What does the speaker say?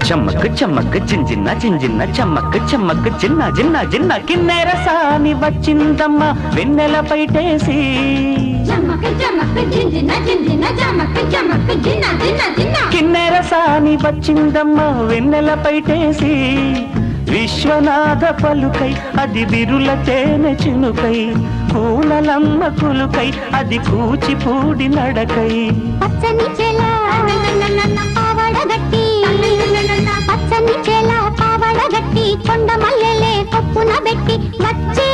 చమ్మక్ చమ్మక్ జింజిన్న జింజిన్న చమ్మక్ చమ్మక్ జిన్న జిన్న జిన్న కిన్నెర సాని వచ్చిందమ్మ వెన్నెల పైటేసి కిన్నెర సాని వచ్చిందమ్మ వెన్నెల పైటేసి విశ్వనాథ పలుకై అది బిరుల తేనె చినుకై కూనలమ్మ కులుకై అది కూచిపూడి నడకై పచ్చని చెలా పావడగట్టి పచ్చని చెలా పావడగట్టి కొండ మల్లెలే కొప్పున పెట్టి వచ్చే